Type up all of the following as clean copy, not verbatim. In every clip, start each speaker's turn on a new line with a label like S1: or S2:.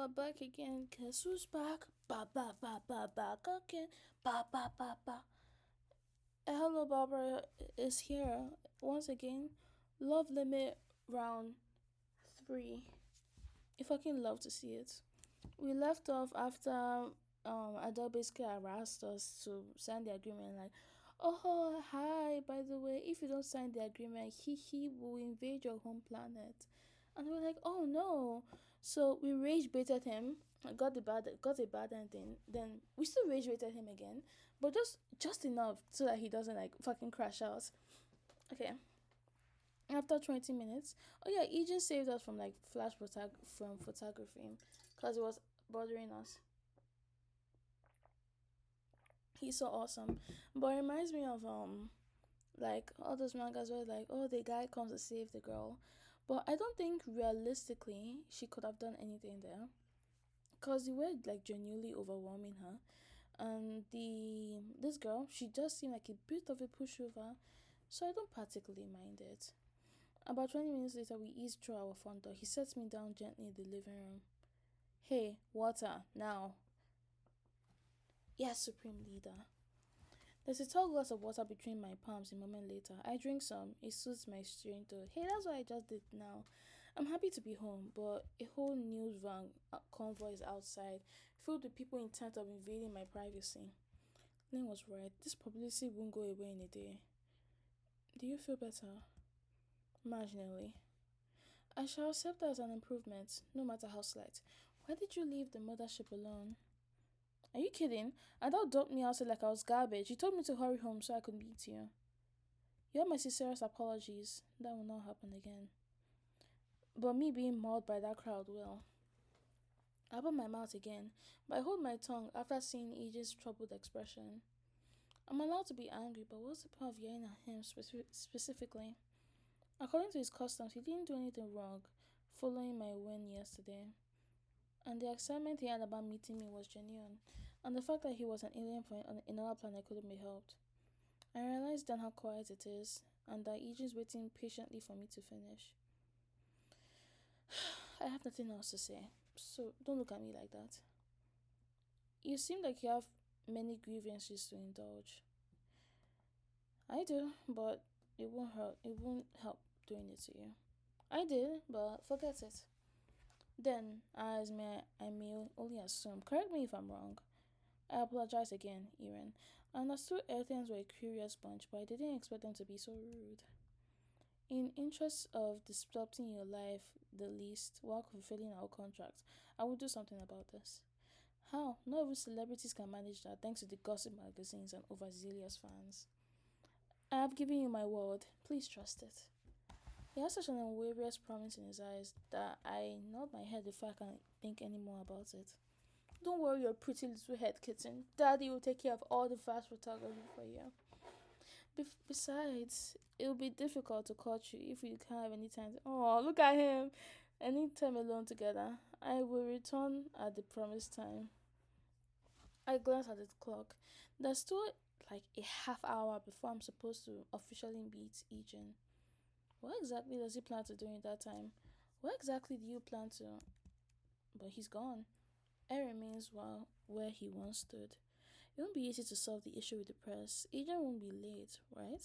S1: We're back again. Guess who's back? Ba ba ba ba back again. Ba ba ba ba. Hello, Barbara is here once again. Love limit round three. I fucking love to see it. We left off after Adele basically harassed us to sign the agreement. Like, oh hi, by the way, if you don't sign the agreement, he will invade your home planet. And we were like, oh no. So we rage baited him. Got a bad ending. Then we still rage baited him again, but just enough so that he doesn't like fucking crash out. Okay. After 20 minutes, oh yeah, he just saved us from like from photography, because it was bothering us. He's so awesome, but it reminds me of like all those mangas where like, oh, the guy comes to save the girl, but I don't think realistically she could have done anything there, because they were like genuinely overwhelming her. And the this girl, she just seemed like a bit of a pushover, so I don't particularly mind it. About 20 minutes later, we eased through our front door. He sets me down gently in the living room. Hey, water, now. Yes, Supreme Leader. There's a tall glass of water between my palms a moment later. I drink some. It soothes my strained throat. Hey, that's what I just did now. I'm happy to be home, but a whole news van convoy is outside, filled with people intent on invading my privacy. Lynn was right. This publicity won't go away in a day. Do you feel better? Marginally. I shall accept that as an improvement, no matter how slight. Why did you leave the mothership alone? Are you kidding? Adele dumped me outside like I was garbage. He told me to hurry home so I could meet you. You have my sincerest apologies. That will not happen again. But me being mauled by that crowd will. I open my mouth again, but I hold my tongue after seeing AJ's troubled expression. I'm allowed to be angry, but what's the point of yelling at him specifically? According to his customs, he didn't do anything wrong, following my win yesterday. And the excitement he had about meeting me was genuine, and the fact that he was an alien from another planet couldn't be helped. I realized then how quiet it is, and that Eugene waiting patiently for me to finish. I have nothing else to say, so don't look at me like that. You seem like you have many grievances to indulge. I do, but it won't hurt. It won't help doing it to you. I did, but forget it. Then, as I may only assume, correct me if I'm wrong. I apologize again, Erin. I understood Earthians were a curious bunch, but I didn't expect them to be so rude. In interest of disrupting your life the least while fulfilling our contract, I will do something about this. How? Not even celebrities can manage that thanks to the gossip magazines and overzealous fans. I have given you my word. Please trust it. He has such an unwavering promise in his eyes that I nod my head if I can think any more about it. Don't worry your pretty little head, kitten. Daddy will take care of all the fast photography for you. Besides, it will be difficult to catch you if you can't have any time. Oh, look at him! Any time alone together. I will return at the promised time. I glanced at the clock. There's still like a half hour before I'm supposed to officially meet Eugene. What exactly does he plan to do in that time? What exactly do you plan to? But he's gone. It remains where he once stood. It won't be easy to solve the issue with the press. Agent won't be late, right?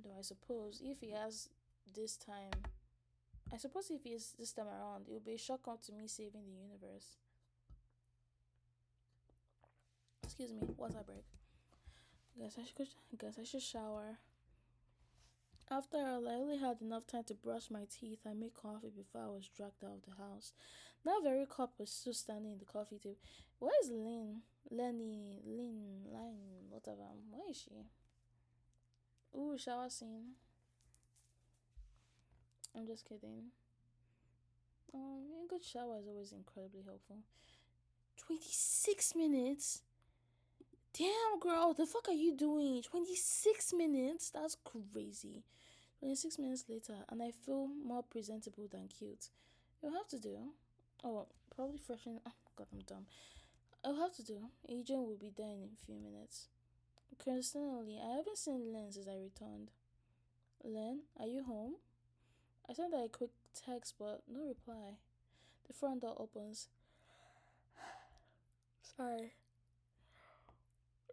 S1: Though I suppose if he has this time, I suppose if he is this time around, it will be a shock up to me saving the universe. Excuse me, water break. Guess I should shower. After all, I only had enough time to brush my teeth and make coffee before I was dragged out of the house. That very cup was still standing in the coffee table. Where is Lynn? Lynn, whatever. Where is she? Ooh, shower scene. I'm just kidding. A good shower is always incredibly helpful. 26 minutes? Damn, girl, the fuck are you doing? 26 minutes? That's crazy. 26 minutes later, and I feel more presentable than cute. You'll have to do. Oh, probably freshen. Oh, God, I'm dumb. I'll have to do. Agent will be there in a few minutes. Coincidentally, I haven't seen Len since I returned. Len, are you home? I sent her a quick text, but no reply. The front door opens. Sorry.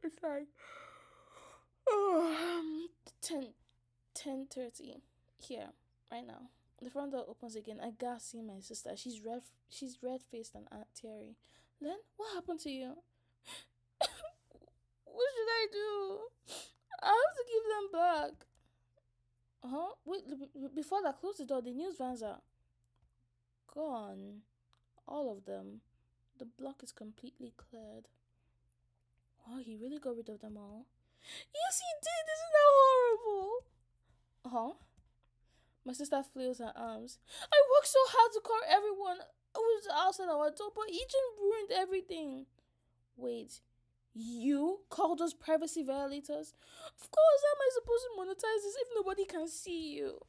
S1: It's like oh, 10:30 here right now. The front door opens again. I gotta see my sister. She's red faced and teary. Len, what happened to you? What should I do? I have to give them back. Huh? Wait, before that, close the door. The news vans are gone. All of them. The block is completely cleared. Oh, he really got rid of them all. Yes, he did. Isn't that horrible? Huh? My sister flails her arms. I worked so hard to call everyone who was outside our door, but Agent ruined everything. Wait, you call those privacy violators? Of course, how am I supposed to monetize this if nobody can see you?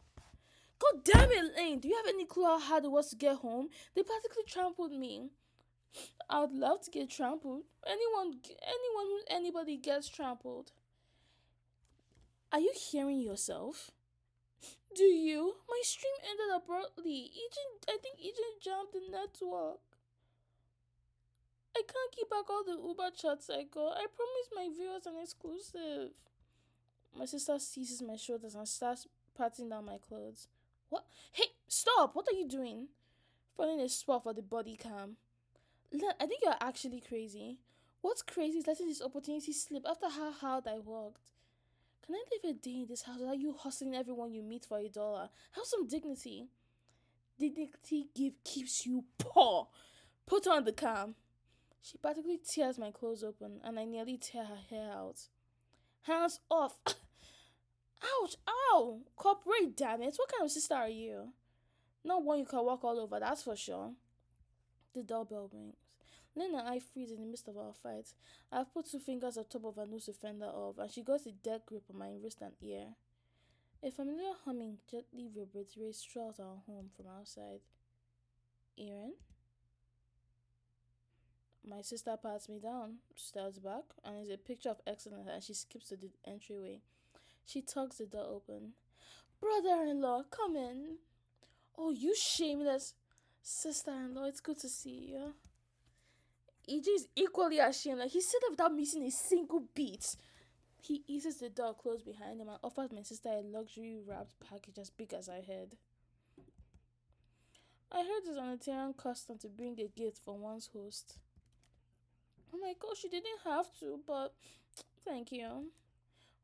S1: God damn it, Lane! Do you have any clue how hard it was to get home? They practically trampled me. I would love to get trampled. Anybody gets trampled. Are you hearing yourself? Do you? My stream ended abruptly. I think Agent jammed the network. I can't keep back all the Uber chats I got. I promised my viewers an exclusive. My sister seizes my shoulders and starts patting down my clothes. What? Hey, stop! What are you doing? Finding a spot for the body cam. I think you're actually crazy. What's crazy is letting this opportunity slip after how hard I worked. Can I live a day in this house without you hustling everyone you meet for $1? Have some dignity. Keeps you poor. Put on the cam. She practically tears my clothes open, and I nearly tear her hair out. Hands off! Ouch! Ow! Cooperate, damn it! What kind of sister are you? Not one you can walk all over, that's for sure. The doorbell rings. Lynn and I freeze in the midst of our fight. I've put two fingers on top of her nose to fend her off, and she got a dead grip on my wrist and ear. A familiar humming gently reverberates throughout our home from outside. Erin? My sister pats me down, steps back, and is a picture of excellence as she skips to the entryway. She tugs the door open. Brother-in-law, come in. Oh, you shameless sister-in-law, it's good to see you. EJ is equally ashamed. Like, he said that without missing a single beat. He eases the door closed behind him and offers my sister a luxury wrapped package as big as her head. I heard it's an Italian custom to bring a gift for one's host. Oh my gosh, you didn't have to, but thank you.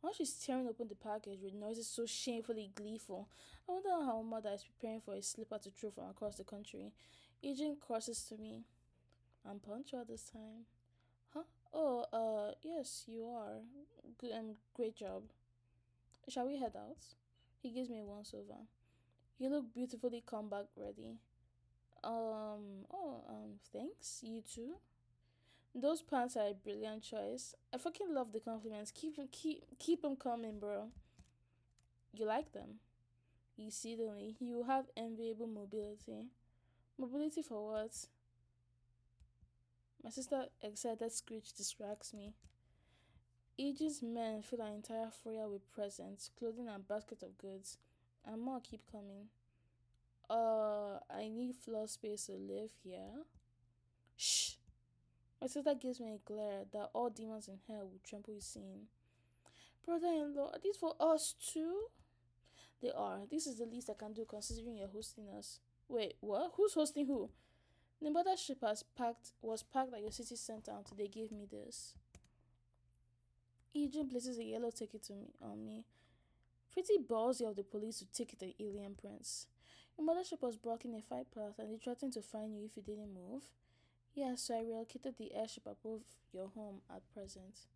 S1: While she's tearing open the package with noises so shamefully gleeful, I wonder how her mother is preparing for a slipper to throw from across the country. Agent crosses to me. I'm punctual this time. Huh? Oh, yes, you are. Good, great job. Shall we head out? He gives me a once over. You look beautifully comeback ready. Thanks. You too. Those pants are a brilliant choice. I fucking love the compliments. Keep them coming, bro. You like them? Exceedingly. You have enviable mobility. Mobility for what? My sister excited screech distracts me. Age's men fill our entire foyer with presents, clothing and basket of goods. And more keep coming. I need floor space to live here. Shh! My sister gives me a glare that all demons in hell will tremble with seeing. Brother-in-law, are these for us too? They are. This is the least I can do considering you're hosting us. Wait, what? Who's hosting who? The mothership was packed at your city center until they gave me this. Agent places a yellow ticket on me. Pretty ballsy of the police to ticket the alien prince. Your mothership was blocking a flight path and they threatened to fine you if you didn't move. Yeah, so I relocated the airship above your home at present.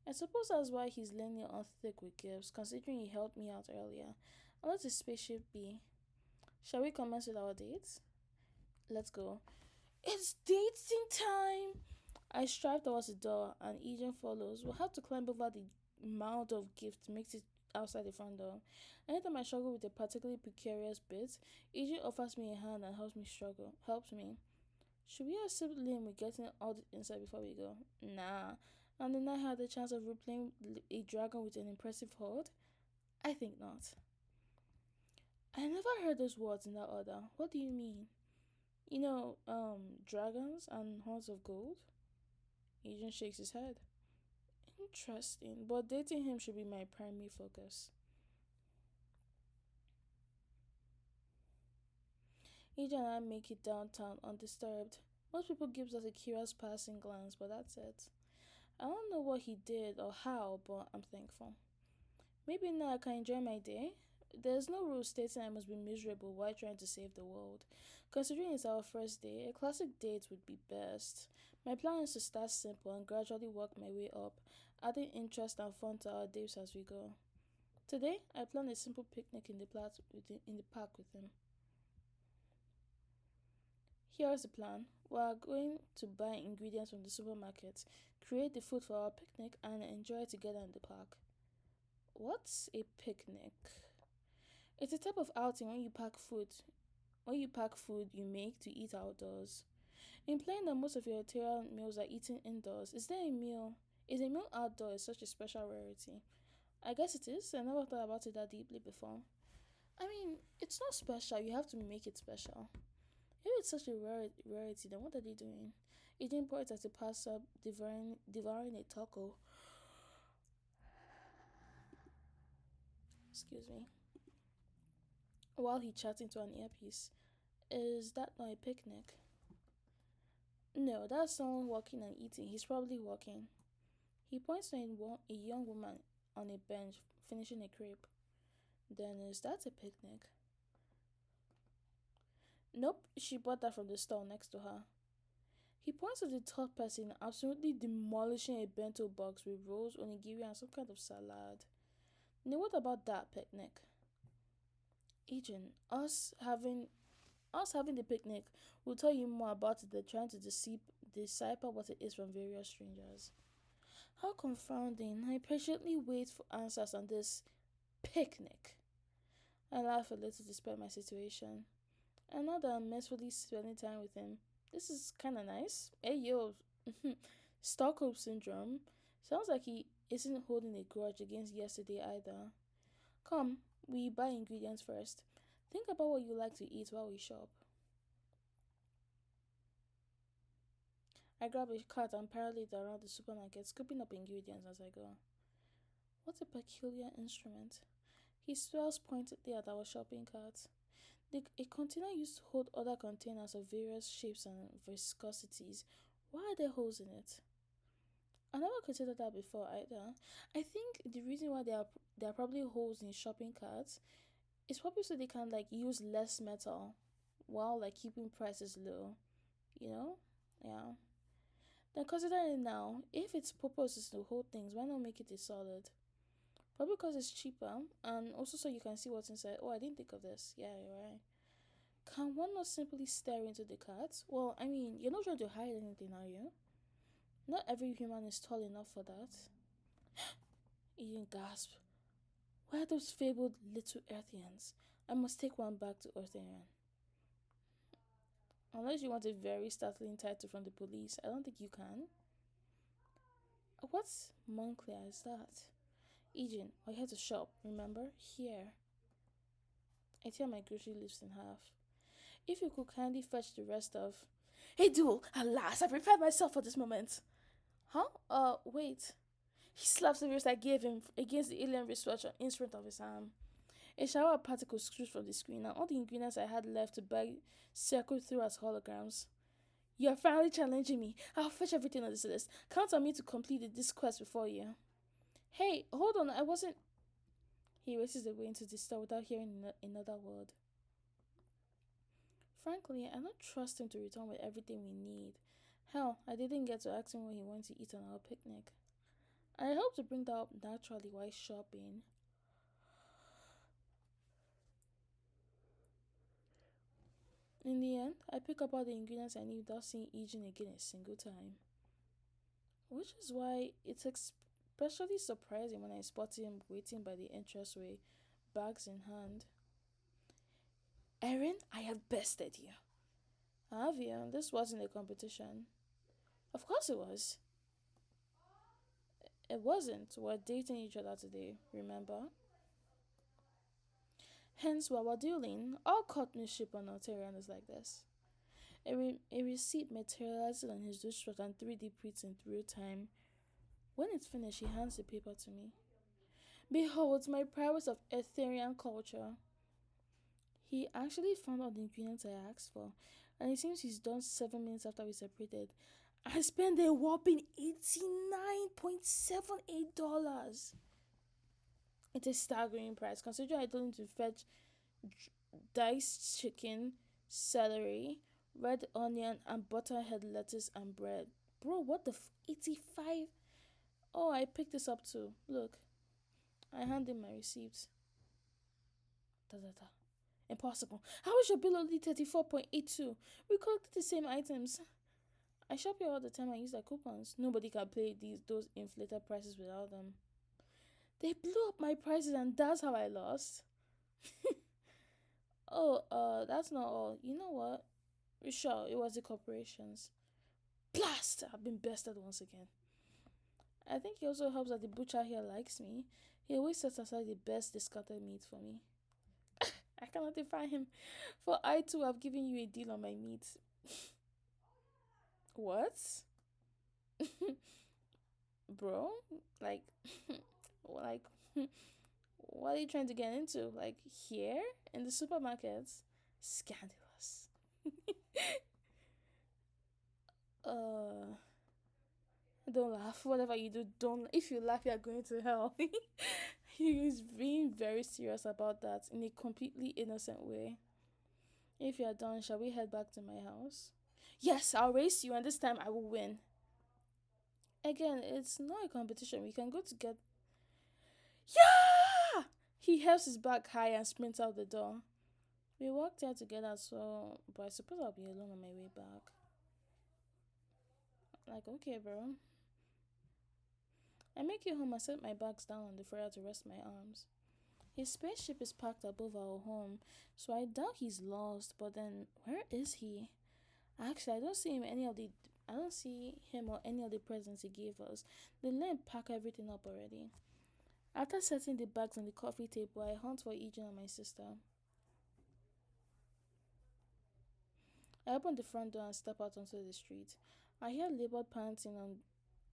S1: I suppose that's why he's laying on thick with gifts, considering he helped me out earlier. And let his spaceship be. Shall we commence with our dates? Let's go. It's dating time! I strive towards the door, and Agent follows. We'll have to climb over the mound of gifts to make it outside the front door. Anytime I struggle with a particularly precarious bit, Agent offers me a hand and helps me. Should we accept Liam with getting all the inside before we go? Nah. And then I had the chance of replaying a dragon with an impressive horde? I think not. I never heard those words in that order. What do you mean? Dragons and horns of gold? Agent shakes his head. Interesting, but dating him should be my primary focus. Agent and I make it downtown undisturbed. Most people gives us a curious passing glance, but that's it. I don't know what he did or how, but I'm thankful. Maybe now I can enjoy my day. There's no rule stating I must be miserable while trying to save the world. Considering it's our first day, a classic date would be best. My plan is to start simple and gradually work my way up, adding interest and fun to our dates as we go. Today, I plan a simple picnic in the park with him. Here's the plan. We are going to buy ingredients from the supermarket, create the food for our picnic, and enjoy it together in the park. What's a picnic? It's a type of outing when you pack food you make to eat outdoors. Implying that most of your hotel meals are eaten indoors, is a meal outdoors such a special rarity? I guess it is. I never thought about it that deeply before. I mean, it's not special, you have to make it special. If it's such a rarity, then what are they doing? Eating porridge as a pass up, devouring a taco, excuse me, while he chats into an earpiece. Is that not a picnic? No, that's someone walking and eating. He's probably walking. He points to a young woman on a bench finishing a crepe. Then is that a picnic? Nope, she bought that from the stall next to her. He points to the third person absolutely demolishing a bento box with rolls, onigiri, and some kind of salad. Now, what about that picnic? Agent, us having the picnic will tell you more about it than trying to decipher what it is from various strangers. How confounding. I patiently wait for answers on this picnic. I laugh a little despite my situation. And now that I'm mercifully spending time with him, this is kinda nice. Hey yo, Stockholm Syndrome. Sounds like he isn't holding a grudge against yesterday either. Come, we buy ingredients first. Think about what you like to eat while we shop. I grab a cart and parallel it around the supermarket, scooping up ingredients as I go. What a peculiar instrument. He swells pointedly at our shopping cart. A container used to hold other containers of various shapes and viscosities. Why are there holes in it? I never considered that before either. I think the reason why there are probably holes in shopping carts is probably so they can like use less metal while like keeping prices low. You know? Yeah. Then consider it now. If its purpose is to hold things, why not make it a solid? Probably because it's cheaper and also so you can see what's inside. Oh, I didn't think of this. Yeah, you're right. Can one not simply stare into the cart? Well, I mean, you're not trying to hide anything, are you? Not every human is tall enough for that. Eden gasped. Where are those fabled little Earthians? I must take one back to Earthian. Unless you want a very startling title from the police, I don't think you can. What Moncler is that? Eden, we're here to shop, remember? Here. I tear my grocery list in half. If you could kindly fetch the rest of. Hey, Duel! Alas, I prepared myself for this moment! Huh? Wait. He slaps the wrist I gave him against the alien wristwatch on instrument of his arm. A shower of particles screws from the screen, and all the ingredients I had left to buy circled through as holograms. You're finally challenging me. I'll fetch everything on this list. Count on me to complete this quest before you. Hey, hold on, I wasn't. He races away into the store without hearing another word. Frankly, I don't trust him to return with everything we need. Hell, I didn't get to ask him what he wanted to eat on our picnic. I hope to bring that up naturally while shopping. In the end, I pick up all the ingredients I need without seeing Ejin again a single time. Which is why it's especially surprising when I spot him waiting by the entranceway, bags in hand. Erin, I have bested you. Have you? This wasn't a competition. Of course it was. It wasn't. We're dating each other today, remember? Hence why we're dueling. All courtmanship on Altarian is like this. A receipt materializes on his wristwatch and 3D prints in real time. When it's finished, he hands the paper to me. Behold, my prowess of Ethereum culture. He actually found out the ingredients I asked for, and it seems he's done 7 minutes after we separated. I spent a whopping $89.78. It's a staggering price, considering I told him to fetch diced chicken, celery, red onion, and butterhead lettuce and bread. Bro, what the 85? Oh, I picked this up too. Look, I hand him my receipt. Da da da. Impossible. How is your bill only 34.82? We collected the same items. I shop here all the time and use their coupons. Nobody can pay those inflated prices without them. They blew up my prices and that's how I lost. Oh, that's not all. You know what? Sure, it was the corporations. Blast! I've been bested once again. I think it also helps that the butcher here likes me. He always sets aside the best discounted meat for me. I cannot defy him, for I too have given you a deal on my meat. What? Bro? Like, like, what are you trying to get into? Like, here? In the supermarkets? Scandalous. uh, don't laugh. Whatever you do, don't. If you laugh, you're going to hell. He is being very serious about that in a completely innocent way. If you're done, shall we head back to my house? Yes, I'll race you, and this time I will win. Again, it's not a competition. We can go to get. Yeah! He helps his back high and sprints out the door. We walked here together, so. But I suppose I'll be alone on my way back. Like, okay, bro. I make it home and set my bags down on the floor to rest my arms. His spaceship is parked above our home, so I doubt he's lost. But then, where is he? Actually, I don't see him or any of the presents he gave us. They let him pack everything up already. After setting the bags on the coffee table, I hunt for Ejin and my sister. I open the front door and step out onto the street. I hear labeled panting on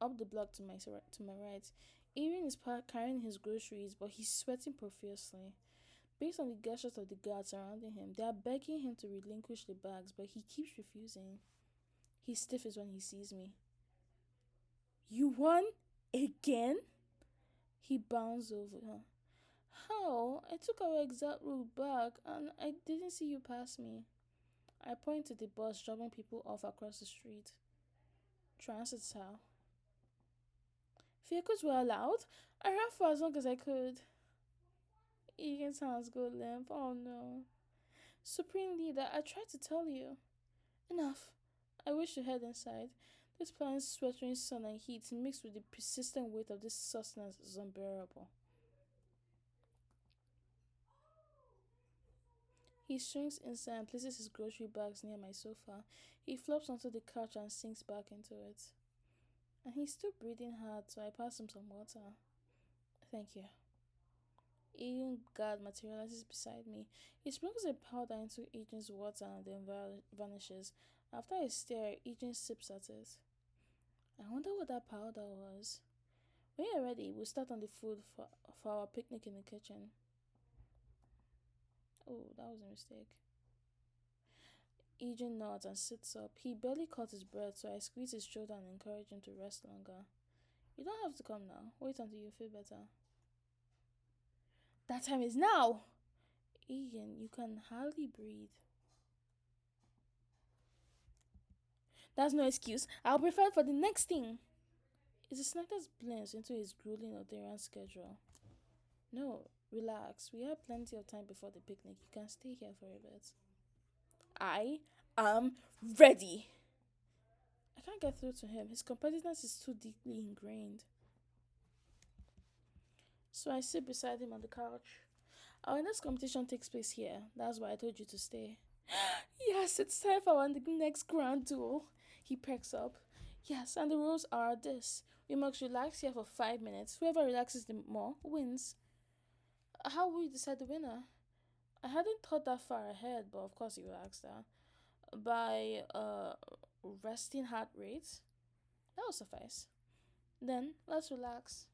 S1: up the block to my right. Erin is carrying his groceries, but he's sweating profusely. Based on the gestures of the guards surrounding him, they are begging him to relinquish the bags, but he keeps refusing. He stiffens when he sees me. You won? Again? He bounds over her. How? I took our exact route back and I didn't see you pass me. I point to the bus dropping people off across the street. Transit how? Vehicles were allowed? I ran for as long as I could. Egan sounds good, limp. Oh no. Supreme Leader, I tried to tell you. Enough. I wish to head inside. This planet's sweltering sun and heat mixed with the persistent weight of this sustenance is unbearable. He shrinks inside and places his grocery bags near my sofa. He flops onto the couch and sinks back into it. And he's still breathing hard, so I pass him some water. Thank you. Agent guard materializes beside me. He sprinkles a powder into Agent's water and then vanishes. After I stare, Agent sips at it. I wonder what that powder was. When you're ready, we'll start on the food for our picnic in the kitchen. Oh, that was a mistake. Agent nods and sits up. He barely caught his breath, so I squeeze his shoulder and encourage him to rest longer. You don't have to come now. Wait until you feel better. That time is now! Ian, you can hardly breathe. That's no excuse. I'll prepare for the next thing. It's a snack that blends into his grueling Oderian schedule. No, relax. We have plenty of time before the picnic. You can stay here for a bit. I am ready. I can't get through to him. His competitiveness is too deeply ingrained. So I sit beside him on the couch. Our next competition takes place here. That's why I told you to stay. Yes, it's time for our next grand duel. He perks up. Yes, and the rules are this. We must relax here for 5 minutes. Whoever relaxes the more wins. How will you decide the winner? I hadn't thought that far ahead, but of course you will ask that. by resting heart rate. That will suffice. Then let's relax.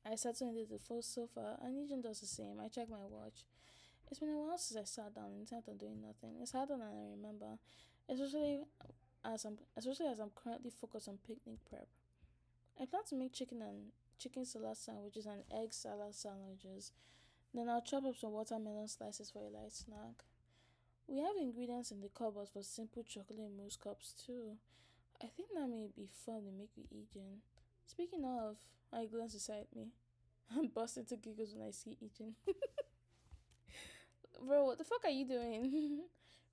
S1: I settle into the full sofa and Eugene does the same. I check my watch. It's been a while since I sat down intent on doing nothing. It's harder than I remember, especially as I'm currently focused on picnic prep. I plan to make chicken salad sandwiches and egg salad sandwiches. Then I'll chop up some watermelon slices for a light snack. We have ingredients in the cupboard for simple chocolate mousse cups too. I think that may be fun to make with Ejin. Speaking of, I glance beside me and burst into giggles when I see Ejin. Bro, what the fuck are you doing?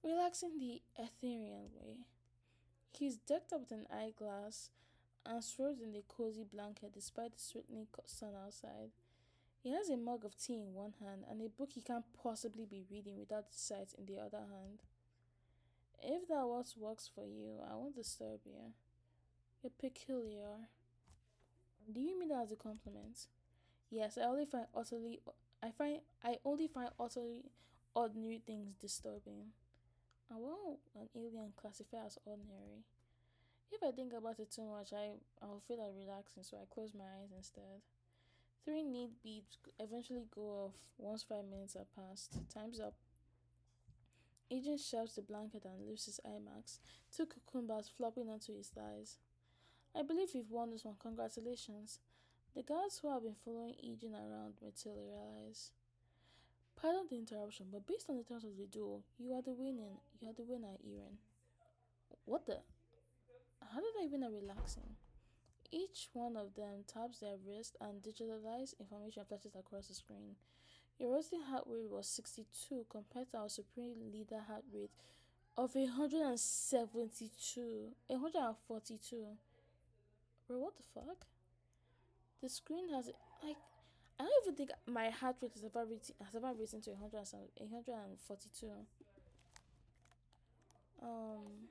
S1: Relaxing the Ethereal way. He's decked up with an eyeglass and swirled in a cozy blanket despite the threatening sun outside. He has a mug of tea in one hand and a book he can't possibly be reading without the sight in the other hand. If that what works for you, I won't disturb you. You're peculiar. Do you mean that as a compliment? Yes, I only find utterly ordinary things disturbing. And what an alien classify as ordinary? If I think about it too much, I'll feel like relaxing, so I close my eyes instead. Three neat beats eventually go off once 5 minutes are passed. Time's up. Agent shoves the blanket and lifts his eye mask, two cucumbers flopping onto his thighs. I believe we've won this one, congratulations. The guards who have been following Agent around materialize. Pardon the interruption, but based on the terms of the duel, you are the winner, Ian. What the? How did I win a relaxing? Each one of them taps their wrist and digitalized information flashes across the screen. Your resting heart rate was 62 compared to our supreme leader heart rate of 172. 142. Bro, what the fuck? The screen has like I don't even think my heart rate has ever risen to 142. Um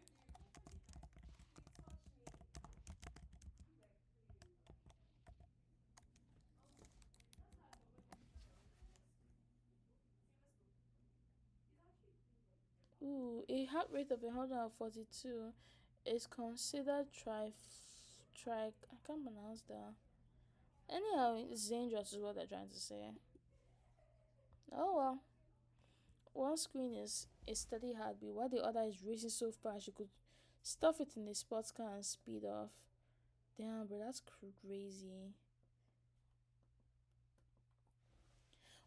S1: a heart rate of 142 is considered I can't pronounce that. Anyhow, it's dangerous is what they're trying to say. Oh well. One screen is a steady heartbeat while the other is racing so fast you could stuff it in a sports car and speed off. Damn, bro, that's crazy.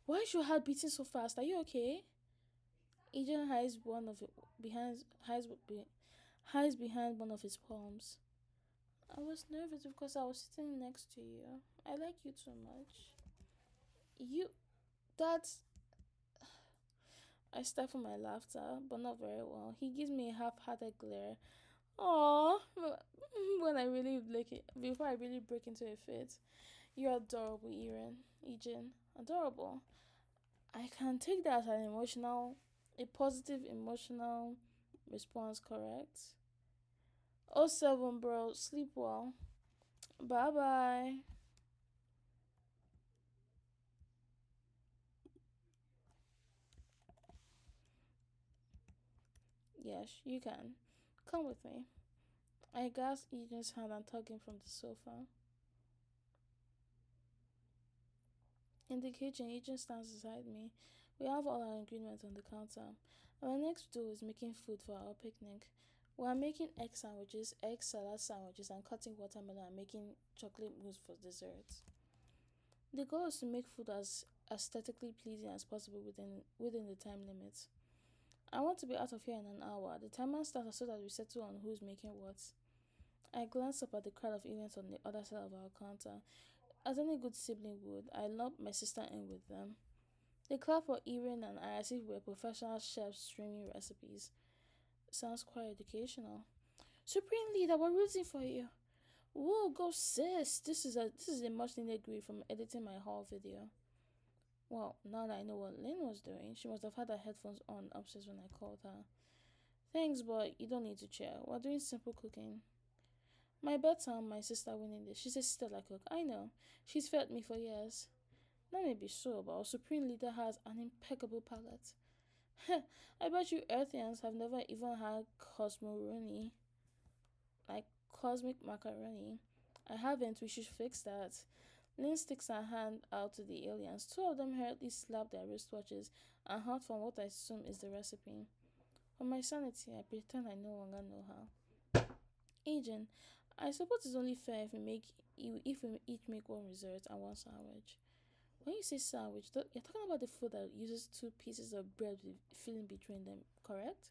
S1: Why is your heart beating so fast? Are you okay? Agent hides one of it behind hides behind one of his palms. I was nervous because I was sitting next to you. I like you too much. You that's I stifle my laughter, but not very well. He gives me a half-hearted glare. Aww, when I really break it, before I really break into a fit. You're adorable, Ejin. Adorable. I can take that as a positive emotional response, correct? Oh seven, bro. Sleep well. Bye bye. Yes, you can. Come with me. I grasp Ejin's hand and tug him from the sofa. In the kitchen, Ejin stands beside me. We have all our ingredients on the counter. Our next do is making food for our picnic. We are making egg salad sandwiches, and cutting watermelon and making chocolate mousse for dessert. The goal is to make food as aesthetically pleasing as possible within the time limit. I want to be out of here in an hour. The timer starts so that we settle on who's making what. I glance up at the crowd of aliens on the other side of our counter. As any good sibling would, I lump my sister in with them. They clap for Erin and I as if we're professional chefs streaming recipes. Sounds quite educational. Supreme Leader, we're rooting for you. Whoa, go sis! This is a much needed grief from editing my haul video. Well, now that I know what Lynn was doing, she must have had her headphones on upstairs when I called her. Thanks, but you don't need to cheer. We're doing simple cooking. My bet on my sister winning this. She's a stellar cook. I know. She's fed me for years. That may be so, but our supreme leader has an impeccable palate. I bet you Earthians have never even had cosmoroni, like cosmic macaroni. I haven't. We should fix that. Lynn sticks her hand out to the aliens. Two of them hurriedly slap their wristwatches and hunt for what I assume is the recipe. For my sanity, I pretend I no longer know how. Agent, I suppose it's only fair if we each make one dessert and one sandwich. When you say sandwich, you're talking about the food that uses two pieces of bread with filling between them, correct?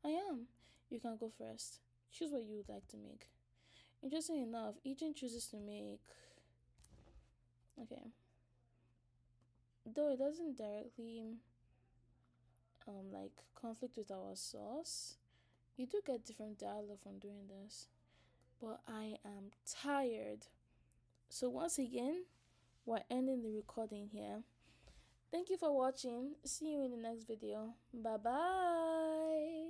S1: I am. You can go first. Choose what you would like to make. Interesting enough, Agent chooses to make. Okay. Though it doesn't directly like conflict with our sauce, you do get different dialogue from doing this. But I am tired. So once again, we're ending the recording here. Thank you for watching. See you in the next video. Bye bye.